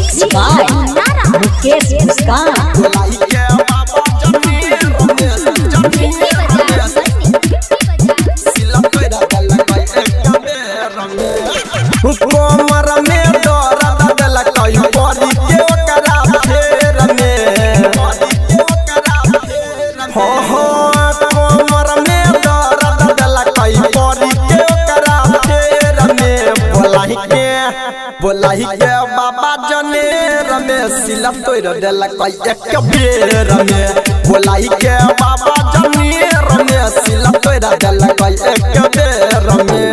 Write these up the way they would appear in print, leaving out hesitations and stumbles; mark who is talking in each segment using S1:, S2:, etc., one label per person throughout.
S1: Mix by Mukesh मुस्कान।
S2: कोमर में दर्द देलक परी के ओकरा फेर में हो कोमर में दर्द देलक परी के ओकरा फेर में बोलाही के बाबा जनेर में सिला तोड़ देलक एक बेर में। बोलाही के बाबा जनेर में सिला तोड़ देलक एक बेर में।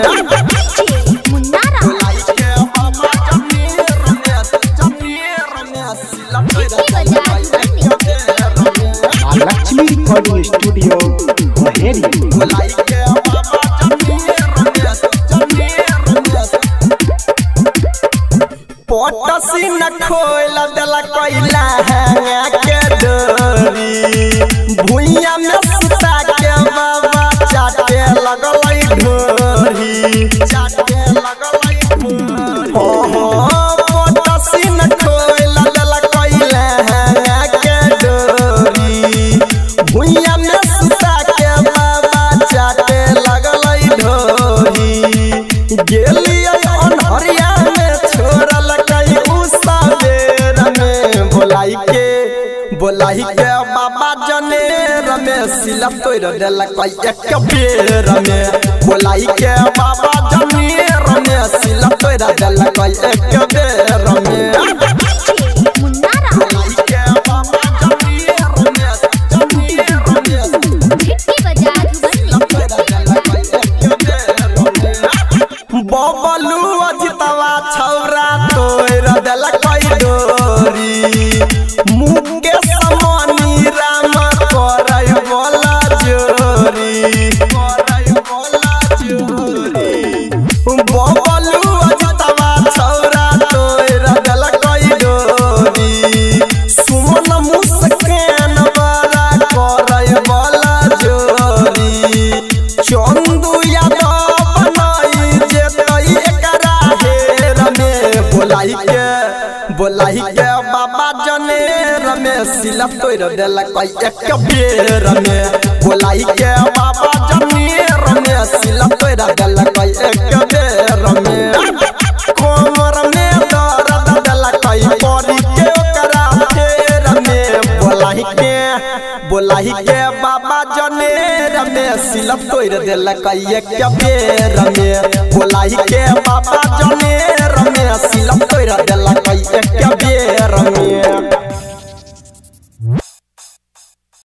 S1: लक्ष्मी रिकॉर्डिंग स्टूडियो
S2: पोटसी न खोल देला कोइला है के डोरी भुइया में सुता के बाबा चाटे लगलई ढोरी चाटे लगलई पोटसी न खोल देला कोइला है के डोरी भुइया में सुता के बाबा चाटे लगलई ढोरी गेलिया अनहरिया में छोड़ल कई उसा बेर में। बोलाई के बाबा जनेर में सिला तोड़ देलक एक बेर में। बोलाई के बाबा जनेर में सिला तोड़ देलक एक बेर में। बबलू अजितवा छौरा तोड़ देलक डोरी मुकेश मनी राम करय बोला जोरी बबलू अजितवा छौरा तोड़ देलक डोरी सुमन मुस्कान बड़ा करय बोला जोरी चंदू यादव बोलाई के बाबा जनेर में सिला तोड़ देलक एक बेर में। बोलाई के बाबा जनेर में सिला तोड़ देलक एक बेर में। कोमर में दर्द देलक परी के ओकरा फेर में। बोलाई के बाबा जनेर में सिला तोड़ देलक एक बेर में। बोलाई